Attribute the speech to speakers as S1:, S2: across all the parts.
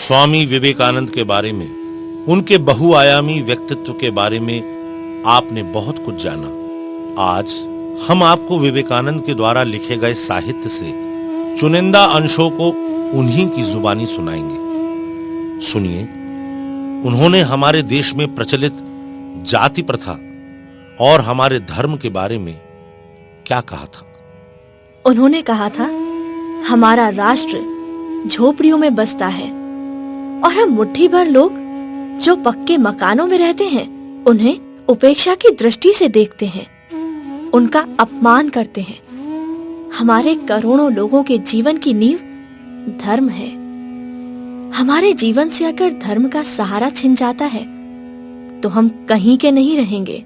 S1: स्वामी विवेकानंद के बारे में, उनके बहुआयामी व्यक्तित्व के बारे में आपने बहुत कुछ जाना। आज हम आपको विवेकानंद के द्वारा लिखे गए साहित्य से चुनिंदा अंशों को उन्हीं की जुबानी सुनाएंगे। सुनिए, उन्होंने हमारे देश में प्रचलित जाति प्रथा और हमारे धर्म के बारे में क्या कहा था।
S2: उन्होंने कहा था, हमारा राष्ट्र झोपड़ियों में बसता है और हम मुट्ठी भर लोग जो पक्के मकानों में रहते हैं उन्हें उपेक्षा की दृष्टि से देखते हैं, उनका अपमान करते हैं। हमारे करोड़ों लोगों के जीवन की नींव धर्म है। हमारे जीवन से अगर धर्म का सहारा छिन जाता है तो हम कहीं के नहीं रहेंगे।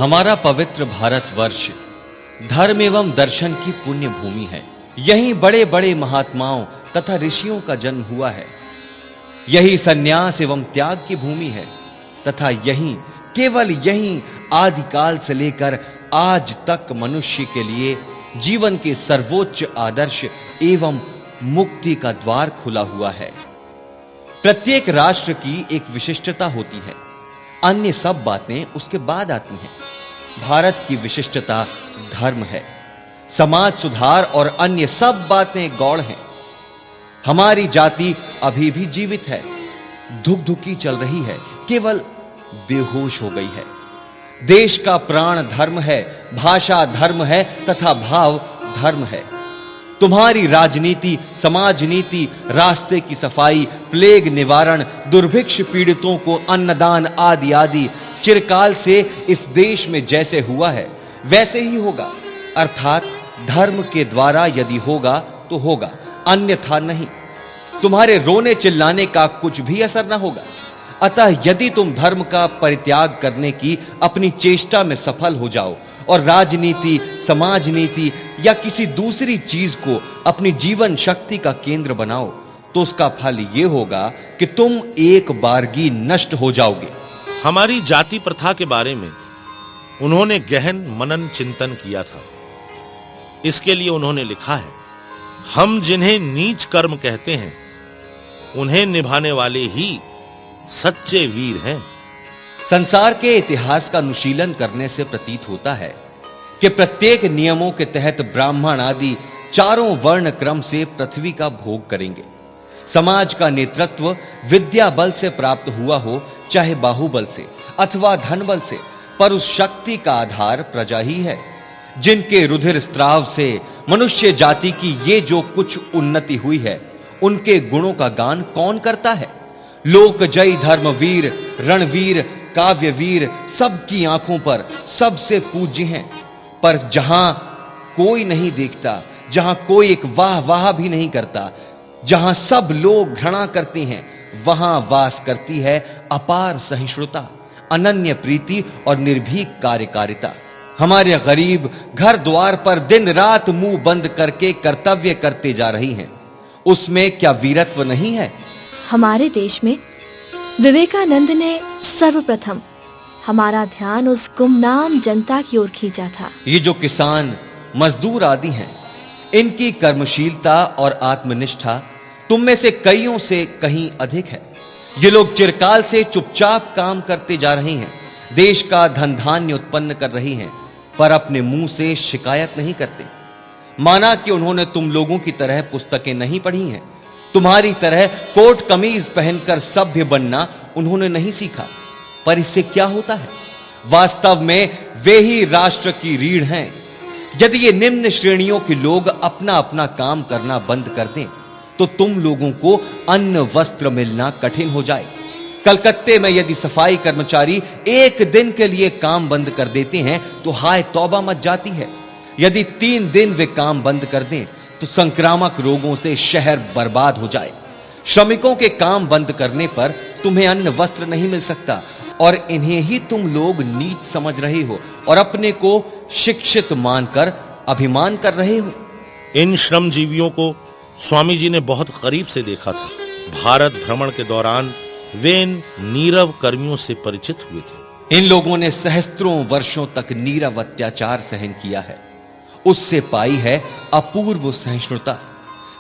S3: हमारा पवित्र भारतवर्ष धर्म एवं दर्शन की पुण्य भूमि है। यहीं बड़े बड़े महात्माओं तथा ऋषियों का जन्म हुआ है। यही सन्यास एवं त्याग की भूमि है तथा यहीं, केवल यहीं आदिकाल से लेकर आज तक मनुष्य के लिए जीवन के सर्वोच्च आदर्श एवं मुक्ति का द्वार खुला हुआ है। प्रत्येक राष्ट्र की एक विशिष्टता होती है, अन्य सब बातें उसके बाद आती हैं। भारत की विशिष्टता धर्म है, समाज सुधार और अन्य सब बातें गौड़ हैं। हमारी जाति अभी भी जीवित है, धुकधुकी चल रही है, केवल बेहोश हो गई है। देश का प्राण धर्म है, भाषा धर्म है तथा भाव धर्म है। तुम्हारी राजनीति, समाज नीति, रास्ते की सफाई, प्लेग निवारण, दुर्भिक्ष पीड़ितों को अन्नदान आदि आदि चिरकाल से इस देश में जैसे हुआ है वैसे ही होगा। अर्थात धर्म के द्वारा यदि होगा तो होगा, अन्यथा नहीं। तुम्हारे रोने चिल्लाने का कुछ भी असर न होगा। अतः यदि तुम धर्म का परित्याग करने की अपनी चेष्टा में सफल हो जाओ और राजनीति, समाज नीति या किसी दूसरी चीज को अपनी जीवन शक्ति का केंद्र बनाओ तो उसका फल यह होगा कि तुम एक बारगी नष्ट हो जाओगे।
S1: हमारी जाति प्रथा के बारे में उन्होंने गहन मनन चिंतन किया था। इसके लिए उन्होंने लिखा है, हम जिन्हें नीच कर्म कहते हैं उन्हें निभाने वाले ही सच्चे वीर हैं।
S3: संसार के इतिहास का अनुशीलन करने से प्रतीत होता है कि प्रत्येक नियमों के तहत ब्राह्मण आदि चारों वर्ण क्रम से पृथ्वी का भोग करेंगे। समाज का नेतृत्व विद्या बल से प्राप्त हुआ हो, चाहे बाहुबल से अथवा धन बल से, पर उस शक्ति का आधार प्रजा ही है। जिनके रुधिर स्त्राव से मनुष्य जाति की ये जो कुछ उन्नति हुई है, उनके गुणों का गान कौन करता है। लोक जय धर्मवीर, रणवीर, काव्यवीर सबकी आंखों पर सबसे पूज्य हैं। पर जहां कोई नहीं देखता, जहां कोई एक वाह वाह भी नहीं करता, जहां सब लोग घृणा करते हैं, वहां वास करती है अपार सहिष्णुता, अनन्य प्रीति और निर्भीक कार्यकारिता। हमारे गरीब घर द्वार पर दिन रात मुंह बंद करके कर्तव्य करते जा रही हैं। उसमें क्या वीरत्व नहीं है?
S2: हमारे देश में विवेकानंद ने सर्वप्रथम हमारा ध्यान उस गुमनाम जनता की ओर खींचा था।
S3: ये जो किसान, मजदूर आदि हैं, इनकी कर्मशीलता और आत्मनिष्ठा तुम में से कईयों से कहीं अधिक है। ये लोग चिरकाल से चुपचाप काम करते जा रहे हैं, देश का धन धान्य उत्पन्न कर रही हैं, पर अपने मुंह से शिकायत नहीं करते। माना कि उन्होंने तुम लोगों की तरह पुस्तकें नहीं पढ़ी हैं, तुम्हारी तरह कोट कमीज पहनकर सभ्य बनना उन्होंने नहीं सीखा, पर इससे क्या होता है? वास्तव में वे ही राष्ट्र की रीढ़ हैं। यदि ये निम्न श्रेणियों के लोग अपना अपना काम करना बंद कर दें तो तुम लोगों को अन्न वस्त्र मिलना कठिन हो जाए। कलकत्ते में यदि सफाई कर्मचारी एक दिन के लिए काम बंद कर देते हैं तो हाय तौबा मच जाती है। यदि 3 दिन वे काम बंद कर दें तो संक्रामक रोगों से शहर बर्बाद हो जाए। श्रमिकों के काम बंद करने पर तुम्हें अन्न वस्त्र नहीं मिल सकता और इन्हें ही तुम लोग नीच समझ रहे हो और अपने को शिक्षित मानकर अभिमान कर रहे हो।
S1: इन श्रमजीवियों को स्वामी जी ने बहुत करीब से देखा था। भारत भ्रमण के दौरान वे इन नीरव कर्मियों से परिचित हुए थे।
S3: इन लोगों ने सहस्त्रों वर्षों तक नीरव अत्याचार सहन किया है, उससे पाई है अपूर्व सहिष्णुता।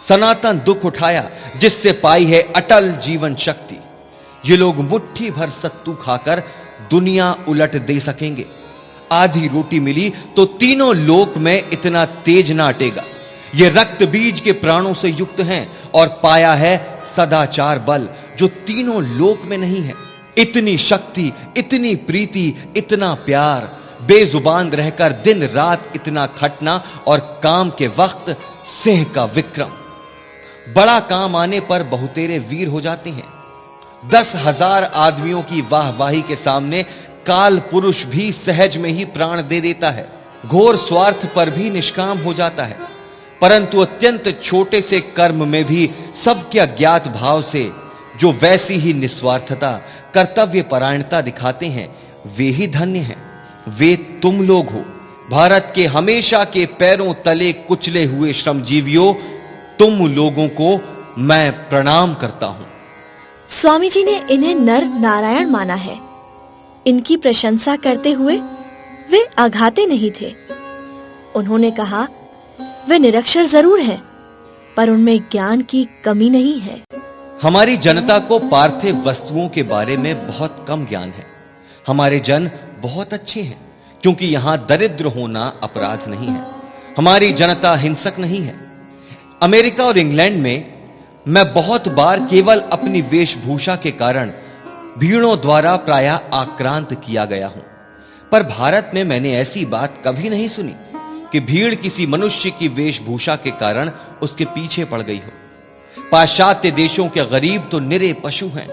S3: सनातन दुख उठाया जिससे पाई है अटल जीवन शक्ति। ये लोग मुट्ठी भर सत्तू खाकर दुनिया उलट दे सकेंगे। आधी रोटी मिली तो तीनों लोक में इतना तेज ना अटेगा। ये रक्त बीज के प्राणों से युक्त हैं और पाया है सदाचार बल जो तीनों लोक में नहीं है। इतनी शक्ति, इतनी प्रीति, इतना प्यार, बेजुबान रहकर दिन रात इतना खटना और काम के वक्त सिंह का विक्रम। बड़ा काम आने पर बहुतेरे वीर हो जाते हैं। 10,000 आदमियों की वाहवाही के सामने काल पुरुष भी सहज में ही प्राण दे देता है। घोर स्वार्थ पर भी निष्काम हो जाता है। परंतु अत्यंत छोटे से कर्म में भी सबके अज्ञात भाव से जो वैसी ही निस्वार्थता, कर्तव्य परायणता दिखाते हैं, वे ही धन्य हैं। वे तुम लोग हो, भारत के हमेशा के पैरों तले कुचले हुए श्रमजीवियों। तुम लोगों को मैं प्रणाम करता हूं।
S2: स्वामी जी ने इन्हें नर नारायण माना है। इनकी प्रशंसा करते हुए वे आघाते नहीं थे। उन्होंने कहा, वे निरक्षर जरूर हैं, पर उनमें ज्ञान की कमी नहीं है।
S3: हमारी जनता को पार्थिव वस्तुओं के बारे में बहुत कम ज्ञान है। हमारे जन बहुत अच्छे हैं क्योंकि यहां दरिद्र होना अपराध नहीं है। हमारी जनता हिंसक नहीं है। अमेरिका और इंग्लैंड में मैं बहुत बार केवल अपनी वेशभूषा के कारण भीड़ों द्वारा प्रायः आक्रांत किया गया हूं, पर भारत में मैंने ऐसी बात कभी नहीं सुनी कि भीड़ किसी मनुष्य की वेशभूषा के कारण उसके पीछे पड़ गई हो। पाश्चात्य देशों के गरीब तो निरे पशु हैं,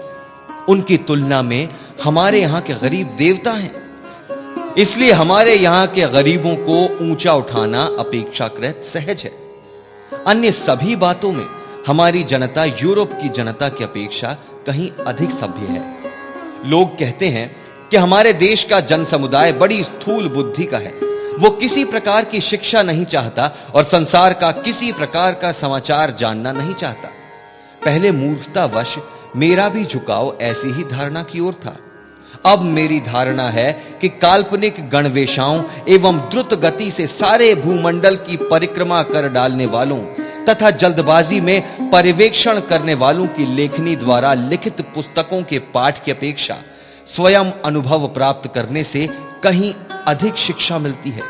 S3: उनकी तुलना में हमारे यहां के गरीब देवता हैं। इसलिए हमारे यहां के गरीबों को ऊंचा उठाना अपेक्षाकृत सहज है। अन्य सभी बातों में हमारी जनता यूरोप की जनता की अपेक्षा कहीं अधिक सभ्य है। लोग कहते हैं कि हमारे देश का जन समुदाय बड़ी स्थूल बुद्धि का है। वो किसी प्रकार की शिक्षा नहीं चाहता और संसार का किसी प्रकार का समाचार जानना नहीं चाहता। पहले मूर्खतावश मेरा भी झुकाव ऐसी ही धारणा की ओर था। अब मेरी धारणा है कि काल्पनिक गणवेशाओं एवं द्रुत गति से सारे भूमंडल की परिक्रमा कर डालने वालों तथा जल्दबाजी में पर्यवेक्षण करने वालों की लेखनी द्वारा लिखित पुस्तकों के पाठ की अपेक्षा स्वयं अनुभव प्राप्त करने से कहीं अधिक शिक्षा मिलती है।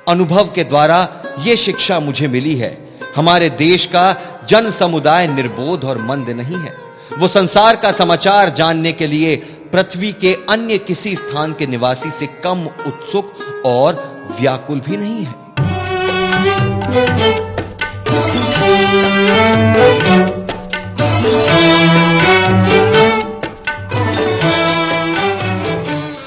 S3: अनुभव के द्वारा यह शिक्षा मुझे मिली है, हमारे देश का जन समुदाय निर्बोध और मंद नहीं है। वो संसार का समाचार जानने के लिए पृथ्वी के अन्य किसी स्थान के निवासी से कम उत्सुक और व्याकुल भी नहीं है।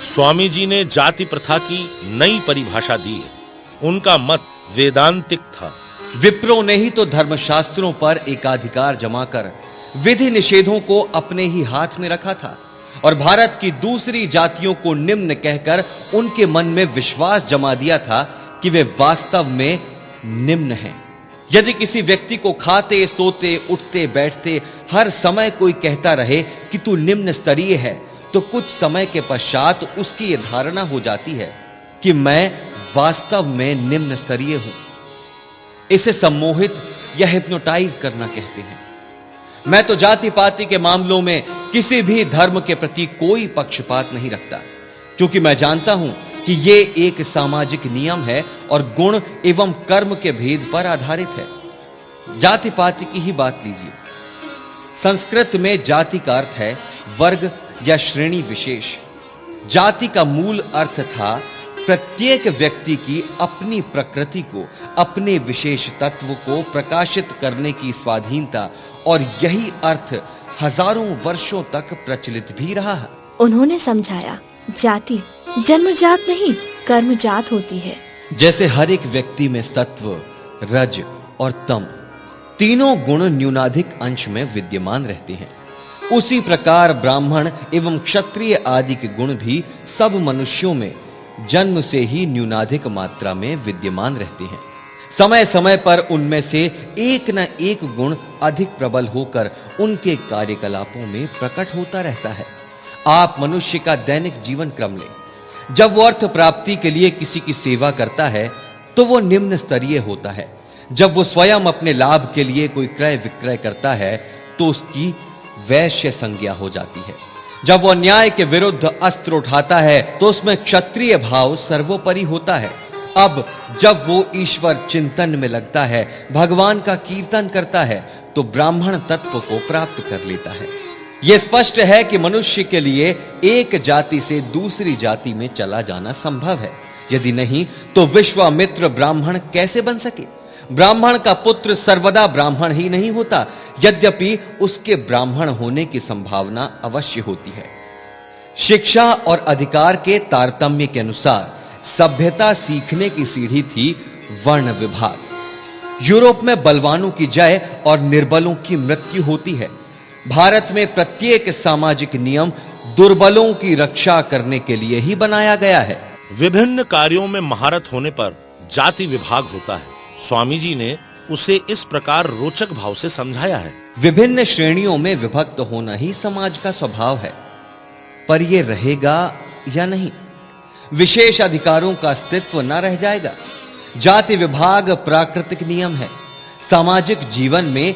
S1: स्वामी जी ने जाति प्रथा की नई परिभाषा दी है। उनका मत वेदांतिक था।
S3: विप्रों ने ही तो धर्मशास्त्रों पर एकाधिकार जमाकर विधि निषेधों को अपने ही हाथ में रखा था और भारत की दूसरी जातियों को निम्न कहकर उनके मन में विश्वास जमा दिया था कि वे वास्तव में निम्न हैं। यदि किसी व्यक्ति को खाते, सोते, उठते, बैठते हर समय कोई कहता रहे कि तू निम्न स्तरीय है, तो कुछ समय के पश्चात उसकी यह धारणा हो जाती है कि मैं वास्तव में निम्न स्तरीय हूं। इसे सम्मोहित या हिप्नोटाइज करना कहते हैं। मैं तो जाति पाति के मामलों में किसी भी धर्म के प्रति कोई पक्षपात नहीं रखता, क्योंकि मैं जानता हूं कि यह एक सामाजिक नियम है और गुण एवं कर्म के भेद पर आधारित है। जाति पाति की ही बात लीजिए। संस्कृत में जाति का अर्थ है वर्ग या श्रेणी विशेष। जाति का मूल अर्थ था प्रत्येक व्यक्ति की अपनी प्रकृति को, अपने विशेष तत्व को प्रकाशित करने की स्वाधीनता, और यही अर्थ हजारों वर्षों तक प्रचलित भी रहा है।
S2: उन्होंने समझाया, जाति जन्मजात नहीं कर्मजात होती है।
S3: जैसे हर एक व्यक्ति में सत्व, रज और तम तीनों गुण न्यूनाधिक अंश में विद्यमान रहते हैं, उसी प्रकार ब्राह्मण एवं क्षत्रिय आदि के गुण भी सब मनुष्यों में जन्म से ही न्यूनाधिक मात्रा में विद्यमान रहते हैं। समय समय पर उनमें से एक न एक गुण अधिक प्रबल होकर उनके कार्यकलापों में प्रकट होता रहता है। आप मनुष्य का दैनिक जीवन क्रम लें। जब वो अर्थ प्राप्ति के लिए किसी की सेवा करता है तो वो निम्न स्तरीय होता है। जब वो स्वयं अपने लाभ के लिए कोई क्रय विक्रय करता है तो उसकी वैश्य संज्ञा हो जाती है। जब वो अन्याय के विरुद्ध अस्त्र उठाता है तो उसमें क्षत्रिय भाव सर्वोपरि होता है। अब जब वो ईश्वर चिंतन में लगता है, भगवान का कीर्तन करता है, तो ब्राह्मण तत्व को प्राप्त कर लेता है। यह स्पष्ट है कि मनुष्य के लिए एक जाति से दूसरी जाति में चला जाना संभव है। यदि नहीं तो विश्वामित्र ब्राह्मण कैसे बन सके? ब्राह्मण का पुत्र सर्वदा ब्राह्मण ही नहीं होता, यद्यपि उसके ब्राह्मण होने की संभावना अवश्य होती है। शिक्षा और अधिकार के तारतम्य के अनुसार सभ्यता सीखने की सीढ़ी थी वर्ण विभाग। यूरोप में बलवानों की जय और निर्बलों की मृत्यु होती है। भारत में प्रत्येक सामाजिक नियम दुर्बलों की रक्षा करने के लिए ही बनाया गया है।
S1: विभिन्न कार्यों में महारत होने पर जाति विभाग होता है। स्वामी जी ने उसे इस प्रकार रोचक भाव से समझाया है।
S3: विभिन्न श्रेणियों में विभक्त होना ही समाज का स्वभाव है, पर यह रहेगा या नहीं? विशेष अधिकारों का अस्तित्व न रह जाएगा। जाति विभाग प्राकृतिक नियम है। सामाजिक जीवन में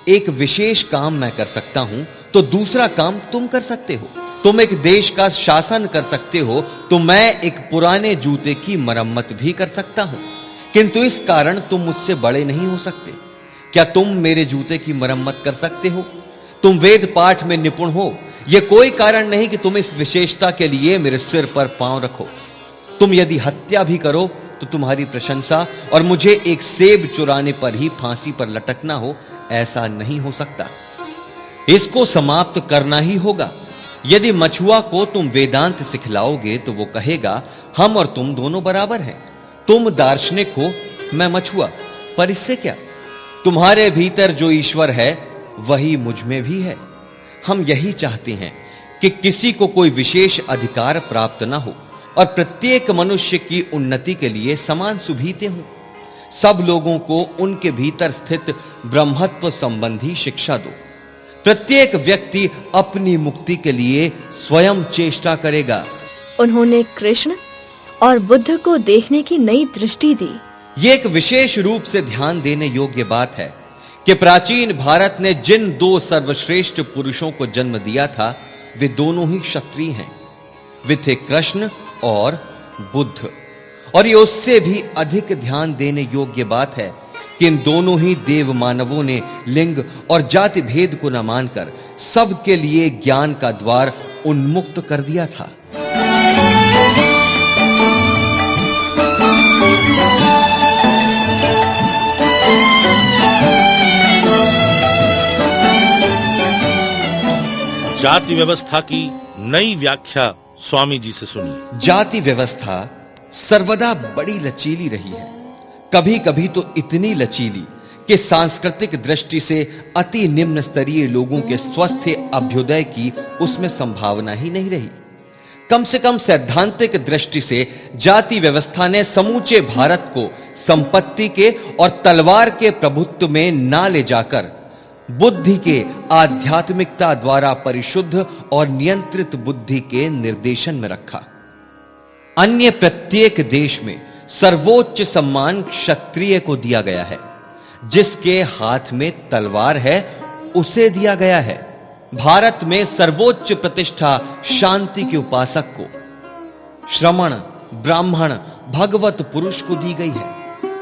S3: एक विशेष काम मैं कर सकता हूं तो दूसरा काम तुम कर सकते हो। तुम एक देश का शासन कर सकते हो तो मैं एक पुराने जूते की मरम्मत भी कर सकता हूं, किंतु इस कारण तुम मुझसे बड़े नहीं हो सकते। क्या तुम मेरे जूते की मरम्मत कर सकते हो? तुम वेद पाठ में निपुण हो, यह कोई कारण नहीं कि तुम इस विशेषता के लिए मेरे सिर पर पांव रखो। तुम यदि हत्या भी करो तो तुम्हारी प्रशंसा और मुझे एक सेब चुराने पर ही फांसी पर लटकना हो, ऐसा नहीं हो सकता। इसको समाप्त करना ही होगा। यदि मछुआ को तुम वेदांत सिखलाओगे तो वो कहेगा हम और तुम दोनों बराबर हैं। तुम दार्शनिक हो, मैं मछुआ, पर इससे क्या? तुम्हारे भीतर जो ईश्वर है वही मुझ में भी है। हम यही चाहते हैं कि किसी को कोई विशेष अधिकार प्राप्त ना हो और प्रत्येक मनुष्य की उन्नति के लिए समान सुविधाएं हों। सब लोगों को उनके भीतर स्थित ब्रह्मत्व संबंधी शिक्षा दो। प्रत्येक व्यक्ति अपनी मुक्ति के लिए स्वयं चेष्टा करेगा।
S2: उन्होंने कृष्ण और बुद्ध को देखने की नई दृष्टि दी।
S3: ये एक विशेष रूप से ध्यान देने योग्य बात है कि प्राचीन भारत ने जिन दो सर्वश्रेष्ठ पुरुषों को जन्म दिया था वे दोनों ही क्षत्रिय हैं। वे थे कृष्ण और बुद्ध। और ये उससे भी अधिक ध्यान देने योग्य बात है कि इन दोनों ही देव मानवों ने लिंग और जाति भेद को न मानकर सबके लिए ज्ञान का द्वार उन्मुक्त कर दिया था।
S1: जाति व्यवस्था की नई व्याख्या स्वामी जी से सुनिए।
S3: जाति व्यवस्था सर्वदा बड़ी लचीली रही है, कभी कभी तो इतनी लचीली कि सांस्कृतिक दृष्टि से अति निम्न स्तरीय लोगों के स्वस्थ अभ्युदय की उसमें संभावना ही नहीं रही। कम से कम सैद्धांतिक दृष्टि से जाति व्यवस्था ने समूचे भारत को संपत्ति के और तलवार के प्रभुत्व में ना ले जाकर बुद्धि के आध्यात्मिकता द्वारा परिशुद्ध और नियंत्रित बुद्धि के निर्देशन में रखा। अन्य प्रत्येक देश में सर्वोच्च सम्मान क्षत्रिय को दिया गया है। जिसके हाथ में तलवार है उसे दिया गया है। भारत में सर्वोच्च प्रतिष्ठा शांति के उपासक को, श्रमण, ब्राह्मण, भगवत पुरुष को दी गई है।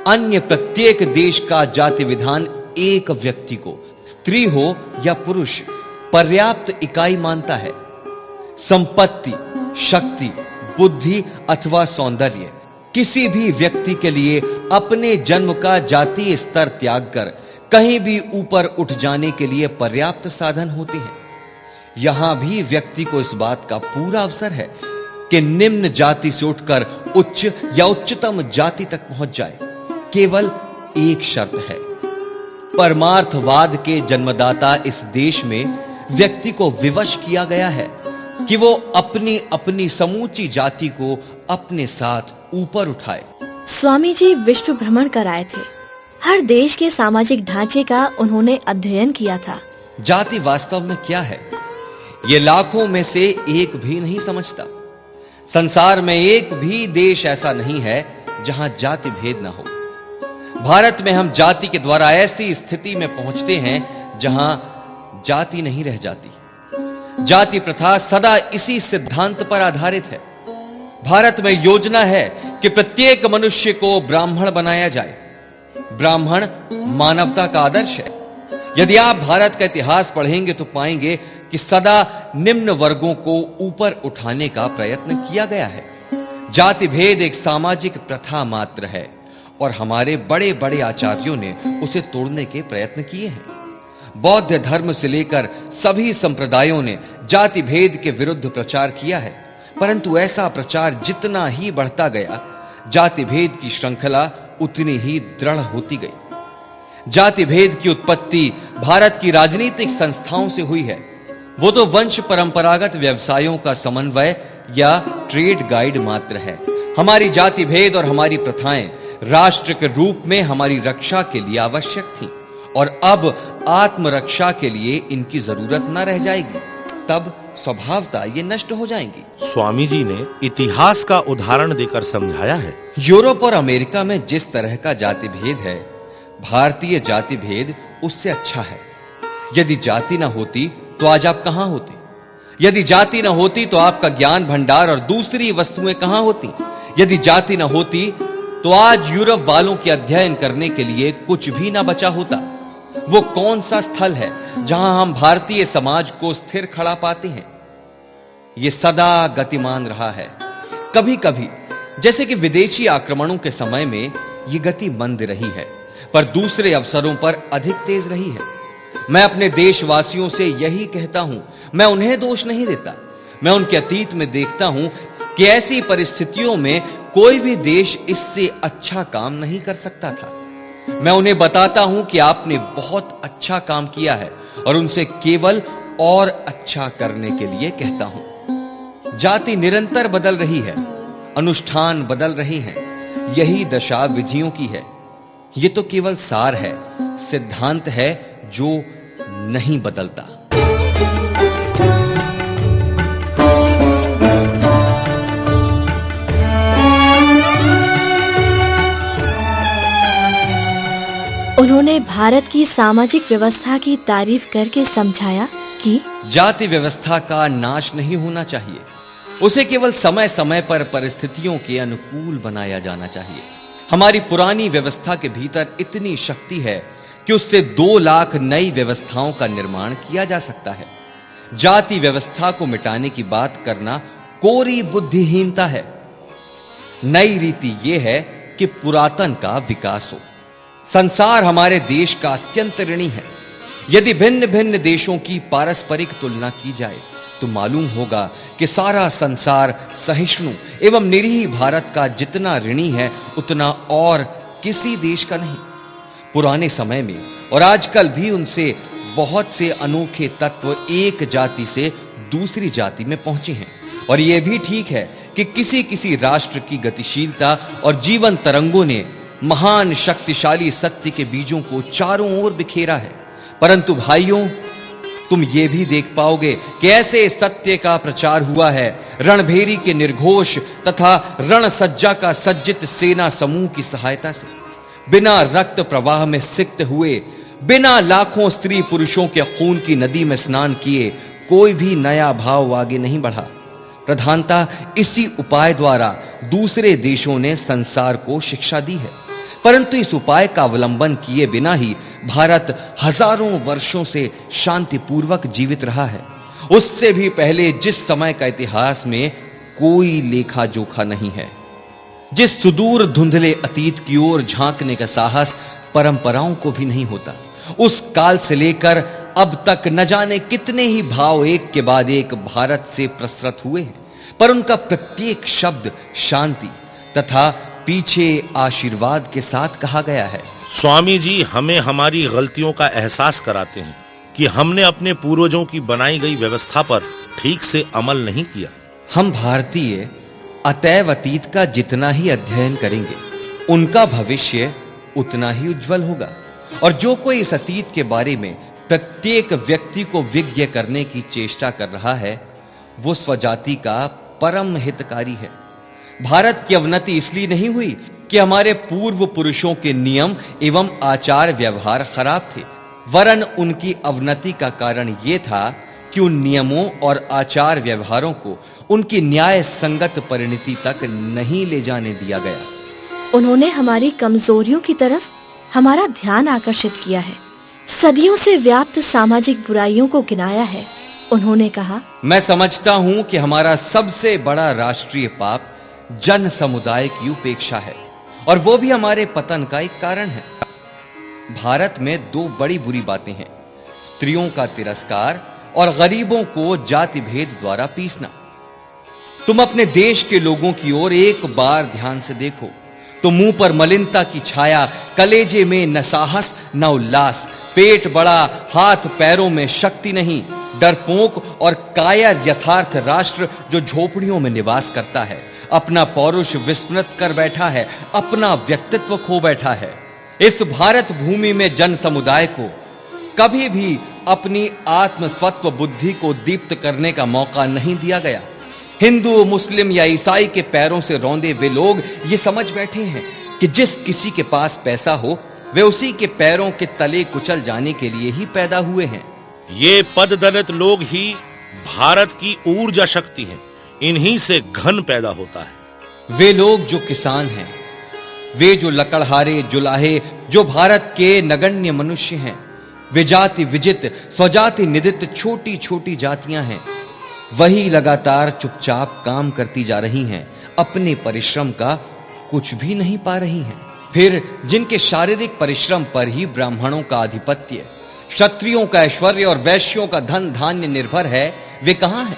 S3: अन्य प्रत्येक देश का जाति विधान एक व्यक्ति को, स्त्री हो या पुरुष, पर्याप्त इकाई मानता है। संपत्ति, शक्ति, बुद्धि अथवा सौंदर्य किसी भी व्यक्ति के लिए अपने जन्म का जातीय स्तर त्याग कर कहीं भी ऊपर उठ जाने के लिए पर्याप्त साधन होते हैं। यहां भी व्यक्ति को इस बात का पूरा अवसर है कि निम्न जाति से उठकर उच्च या उच्चतम जाति तक पहुंच जाए। केवल एक शर्त है। परमार्थवाद के जन्मदाता इस देश में व्यक्ति को विवश किया गया है कि वो अपनी अपनी समूची जाति को अपने साथ ऊपर उठाए।
S2: स्वामी जी विश्व भ्रमण कर आए थे। हर देश के सामाजिक ढांचे का उन्होंने अध्ययन किया था।
S3: जाति वास्तव में क्या है, ये लाखों में से एक भी नहीं समझता। संसार में एक भी देश ऐसा नहीं है जहां जाति भेद न हो। भारत में हम जाति के द्वारा ऐसी स्थिति में पहुंचते हैं जहां जाति नहीं रह जाती। जाति प्रथा सदा इसी सिद्धांत पर आधारित है। भारत में योजना है कि प्रत्येक मनुष्य को ब्राह्मण बनाया जाए। ब्राह्मण मानवता का आदर्श है। यदि आप भारत का इतिहास पढ़ेंगे तो पाएंगे कि सदा निम्न वर्गों को ऊपर उठाने का प्रयत्न किया गया है। जाति भेद एक सामाजिक प्रथा मात्र है और हमारे बड़े बड़े आचार्यों ने उसे तोड़ने के प्रयत्न किए हैं। बौद्ध धर्म से लेकर सभी संप्रदायों ने जाति भेद के विरुद्ध प्रचार किया है, परंतु ऐसा प्रचार जितना ही बढ़ता गया, जाति भेद की श्रृंखला उतनी ही दृढ़ होती गई। जाति भेद की उत्पत्ति भारत की राजनीतिक संस्थाओं से हुई है। वो तो वंश परंपरागत व्यवसायों का समन्वय या ट्रेड गाइड मात्र है। हमारी जाति भेद और हमारी प्रथाएं राष्ट्र के रूप में हमारी रक्षा के लिए आवश्यक थी और अब आत्मरक्षा के लिए इनकी जरूरत न रह जाएगी। तब स्वभावतः ये नष्ट हो जाएंगी।
S1: स्वामी जी ने इतिहास का उदाहरण देकर समझाया है।
S3: यूरोप और अमेरिका में जिस तरह का जाति भेद है, भारतीय जाति भेद उससे अच्छा है। यदि जाति ना होती तो आज आप कहां होते? यदि जाति ना होती तो आपका ज्ञान भंडार और दूसरी वस्तुएं कहां होती? यदि जाति ना होती तो आज यूरोप वालों के अध्ययन करने के लिए कुछ भी ना बचा होता। वो कौन सा स्थल है जहां हम भारतीय समाज को स्थिर खड़ा पाते हैं? ये सदा गतिमान रहा है। कभी कभी जैसे कि विदेशी आक्रमणों के समय में ये गति मंद रही है, पर दूसरे अवसरों पर अधिक तेज रही है। मैं अपने देशवासियों से यही कहता हूं। मैं उन्हें दोष नहीं देता। मैं उनके अतीत में देखता हूं कि ऐसी परिस्थितियों में कोई भी देश इससे अच्छा काम नहीं कर सकता था। मैं उन्हें बताता हूं कि आपने बहुत अच्छा काम किया है और उनसे केवल और अच्छा करने के लिए कहता हूं। जाति निरंतर बदल रही है, अनुष्ठान बदल रहे हैं। यही दशा विधियों की है। यह तो केवल सार है, सिद्धांत है जो नहीं बदलता।
S2: उन्होंने भारत की सामाजिक व्यवस्था की तारीफ करके समझाया कि
S3: जाति व्यवस्था का नाश नहीं होना चाहिए। उसे केवल समय समय पर परिस्थितियों के अनुकूल बनाया जाना चाहिए। हमारी पुरानी व्यवस्था के भीतर इतनी शक्ति है कि उससे 2 लाख नई व्यवस्थाओं का निर्माण किया जा सकता है। जाति व्यवस्था को मिटाने की बात करना कोरी बुद्धिहीनता है। नई रीति यह है कि पुरातन का विकास हो। संसार हमारे देश का अत्यंत ऋणी है। यदि भिन्न भिन्न देशों की पारस्परिक तुलना की जाए तो मालूम होगा कि सारा संसार सहिष्णु एवं निरीह भारत का जितना ऋणी है उतना और किसी देश का नहीं। पुराने समय में और आजकल भी उनसे बहुत से अनोखे तत्व एक जाति से दूसरी जाति में पहुंचे हैं। और यह भी ठीक है कि किसी किसी राष्ट्र की गतिशीलता और जीवन तरंगों ने महान शक्तिशाली सत्य के बीजों को चारों ओर बिखेरा है। परंतु भाइयों, तुम ये भी देख पाओगे कि ऐसे सत्य का प्रचार हुआ है रणभेरी के निर्घोष तथा रण सज्जा का सज्जित सेना समूह की सहायता से। बिना रक्त प्रवाह में सिक्त हुए, बिना लाखों स्त्री पुरुषों के खून की नदी में स्नान किए कोई भी नया भाव आगे नहीं बढ़ा। प्रधानता इसी उपाय द्वारा दूसरे देशों ने संसार को शिक्षा दी है। परंतु इस उपाय का अवलंबन किए बिना ही भारत हजारों वर्षों से शांतिपूर्वक जीवित रहा है। उससे भी पहले जिस समय का इतिहास में कोई लेखा जोखा नहीं है। जिस सुदूर धुंधले अतीत की ओर झांकने का साहस परंपराओं को भी नहीं होता। उस काल से लेकर अब तक न जाने कितने ही भाव एक के बाद एक भारत से प्रसृत हुए हैं, पर उनका प्रत्येक शब्द शांति तथा पीछे आशीर्वाद के साथ कहा गया है।
S1: स्वामी जी हमें हमारी गलतियों का एहसास कराते हैं कि हमने अपने पूर्वजों की बनाई गई व्यवस्था पर ठीक से अमल नहीं किया।
S3: हम भारतीय अतैव अतीत का जितना ही अध्ययन करेंगे, उनका भविष्य उतना ही उज्जवल होगा। और जो कोई इस अतीत के बारे में प्रत्येक व्यक्ति को विज्ञ करने की चेष्टा कर रहा है, वो स्वजाति का परम हितकारी है। भारत की अवनति इसलिए नहीं हुई कि हमारे पूर्व पुरुषों के नियम एवं आचार व्यवहार खराब थे, वरन उनकी अवनति का कारण यह था कि उन नियमों और आचार व्यवहारों को उनकी न्याय संगत परिणति तक नहीं ले जाने दिया गया।
S2: उन्होंने हमारी कमजोरियों की तरफ हमारा ध्यान आकर्षित किया है, सदियों से व्याप्त सामाजिक बुराइयों को गिनाया है। उन्होंने कहा,
S3: मैं समझता हूं कि हमारा सबसे बड़ा राष्ट्रीय पाप जन समुदाय की उपेक्षा है, और वो भी हमारे पतन का एक कारण है। भारत में दो बड़ी बुरी बातें हैं, स्त्रियों का तिरस्कार और गरीबों को जाति भेद द्वारा पीसना। तुम अपने देश के लोगों की ओर एक बार ध्यान से देखो तो मुंह पर मलिनता की छाया, कलेजे में न साहस न उल्लास, पेट बड़ा, हाथ पैरों में शक्ति नहीं, डरपोक और कायर यथार्थ राष्ट्र जो झोपड़ियों में निवास करता है, अपना पौरुष विस्मृत कर बैठा है, अपना व्यक्तित्व खो बैठा है। इस भारत भूमि में जन समुदाय को कभी भी अपनी आत्मस्वत्व बुद्धि को दीप्त करने का मौका नहीं दिया गया। हिंदू, मुस्लिम या ईसाई के पैरों से रौंदे वे लोग ये समझ बैठे हैं कि जिस किसी के पास पैसा हो वे उसी के पैरों के तले कुचल जाने के लिए ही पैदा हुए हैं।
S1: ये पद दलित लोग ही भारत की ऊर्जा शक्ति हैं, इन्हीं से घन पैदा होता है।
S3: वे लोग जो किसान हैं, वे जो लकड़हारे जुलाहे, जो भारत के नगण्य मनुष्य हैं, वे जाति विजित स्वजाति निदित छोटी छोटी जातियां हैं, वही लगातार चुपचाप काम करती जा रही हैं, अपने परिश्रम का कुछ भी नहीं पा रही हैं। फिर जिनके शारीरिक परिश्रम पर ही ब्राह्मणों का आधिपत्य, क्षत्रियों का ऐश्वर्य और वैश्यों का धन धान्य निर्भर है, वे कहां हैं?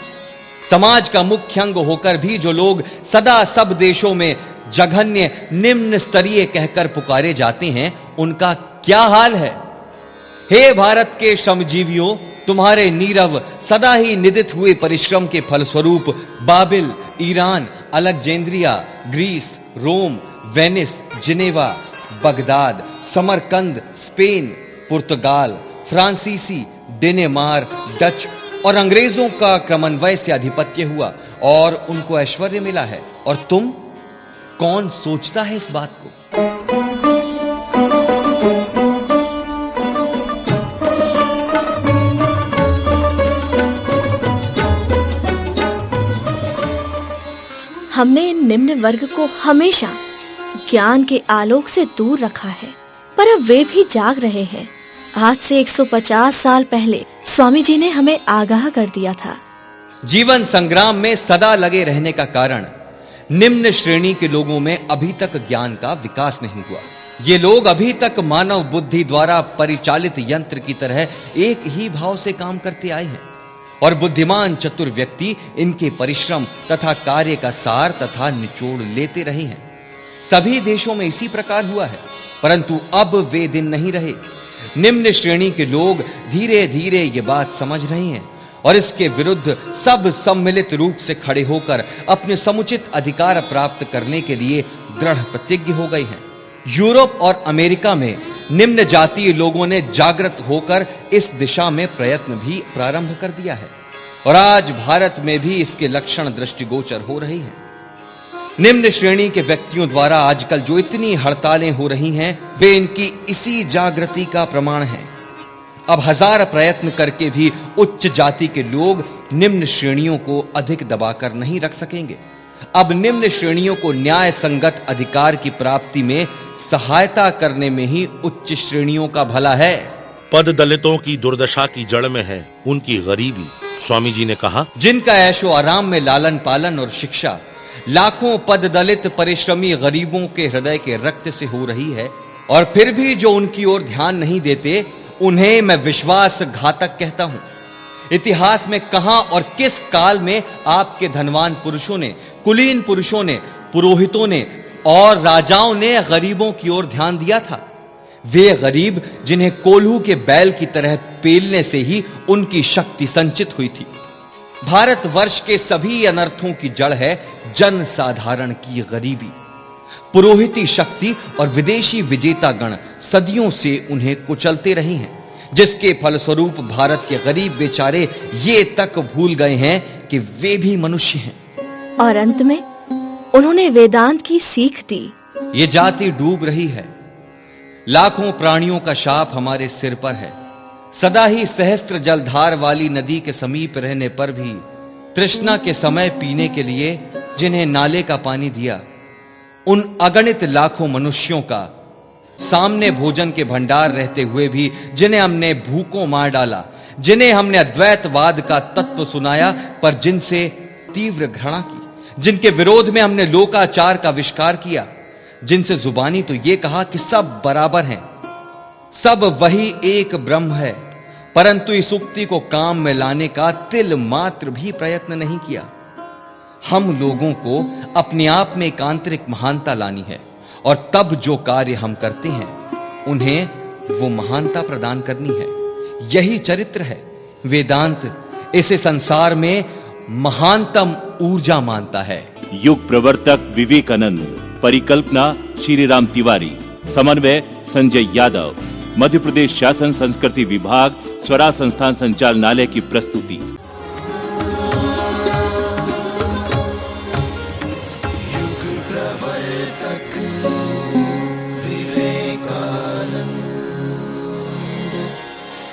S3: समाज का मुख्य अंग होकर भी जो लोग सदा सब देशों में जघन्य निम्न स्तरीय कहकर पुकारे जाते हैं, उनका क्या हाल है? हे भारत के श्रमजीवियों, तुम्हारे नीरव सदा ही निदित हुए परिश्रम के फलस्वरूप बाबिल, Iran, Alexandria, Greece, Rome, Venice, Geneva, Baghdad, Samarkand, Spain, पुर्तगाल, फ्रांसीसी, डेनमार्क, डच और अंग्रेजों का क्रमन्वय से आधिपत्य हुआ और उनको ऐश्वर्य मिला है। और तुम, कौन सोचता है इस बात को?
S2: हमने इन निम्न वर्ग को हमेशा ज्ञान के आलोक से दूर रखा है, पर अब वे भी जाग रहे हैं। आज से 150 साल पहले स्वामी जी ने हमें आगाह कर दिया था।
S3: जीवन संग्राम में सदा लगे रहने का कारण निम्न श्रेणी के लोगों में अभी तक ज्ञान का विकास नहीं हुआ। ये लोग अभी तक मानव बुद्धि द्वारा परिचालित यंत्र की तरह एक ही भाव से काम करते आए हैं, और बुद्धिमान चतुर व्यक्ति इनके परिश्रम तथा कार्य का सार तथा निचोड़ लेते रहे हैं। सभी देशों में इसी प्रकार हुआ है, परंतु अब वे दिन नहीं रहे। निम्न श्रेणी के लोग धीरे धीरे ये बात समझ रहे हैं और इसके विरुद्ध सब सम्मिलित रूप से खड़े होकर अपने समुचित अधिकार प्राप्त करने के लिए दृढ़ प्रतिज्ञ हो गए हैं। यूरोप और अमेरिका में निम्न जातीय लोगों ने जागृत होकर इस दिशा में प्रयत्न भी प्रारंभ कर दिया है, और आज भारत में भी इसके लक्षण दृष्टिगोचर हो रही हैं। निम्न श्रेणी के व्यक्तियों द्वारा आजकल जो इतनी हड़तालें हो रही हैं, वे इनकी इसी जागृति का प्रमाण हैं। अब हजार प्रयत्न करके भी उच्च जाति के लोग निम्न श्रेणियों को अधिक दबाकर नहीं रख सकेंगे। अब निम्न श्रेणियों को न्याय संगत अधिकार की प्राप्ति में सहायता करने में ही उच्च श्रेणियों का भला है।
S1: पद दलितों की दुर्दशा की जड़ में है उनकी गरीबी। स्वामी जी ने कहा,
S3: जिनका ऐशो आराम में लालन पालन और शिक्षा लाखों पद दलित परिश्रमी गरीबों के हृदय के रक्त से हो रही है, और फिर भी जो उनकी ओर ध्यान नहीं देते, उन्हें मैं विश्वासघातक कहता हूं। इतिहास में कहां और किस काल में आपके धनवान पुरुषों ने, कुलीन पुरुषों ने, पुरोहितों ने और राजाओं ने गरीबों की ओर ध्यान दिया था? वे गरीब जिन्हें कोल्हू के बैल की तरह पेलने से ही उनकी शक्ति संचित हुई थी। भारतवर्ष के सभी अनर्थों की जड़ है जन साधारण की गरीबी। पुरोहिती शक्ति और विदेशी विजेता गण सदियों से उन्हें कुचलते रहे हैं, जिसके फलस्वरूप भारत के गरीब बेचारे ये तक भूल गए हैं कि वे भी मनुष्य हैं।
S2: और अंत में उन्होंने वेदांत की सीख दी।
S3: ये जाति डूब रही है। लाखों प्राणियों का शाप हमारे सिर पर है। सदा ही सहस्त्र जलधार वाली नदी के समीप रहने पर भी तृष्णा के समय पीने के लिए जिन्हें नाले का पानी दिया, उन अगणित लाखों मनुष्यों का सामने भोजन के भंडार रहते हुए भी जिन्हें हमने भूखों मार डाला, जिन्हें हमने अद्वैतवाद का तत्व सुनाया पर जिनसे तीव्र घृणा की, जिनके विरोध में हमने लोकाचार का आविष्कार किया, जिनसे जुबानी तो यह कहा कि सब बराबर हैं, सब वही एक ब्रह्म है, परंतु इस उक्ति को काम में लाने का तिल मात्र भी प्रयत्न नहीं किया। हम लोगों को अपने आप में एक आंतरिक महानता लानी है और तब जो कार्य हम करते हैं उन्हें वो महानता प्रदान करनी है। यही चरित्र है। वेदांत इसे संसार में महानतम ऊर्जा मानता है।
S4: युग प्रवर्तक विवेकानंद, परिकल्पना श्री राम तिवारी, समन्वय संजय यादव, मध्य प्रदेश शासन संस्कृति विभाग, स्वराज संस्थान संचालनालय की प्रस्तुति।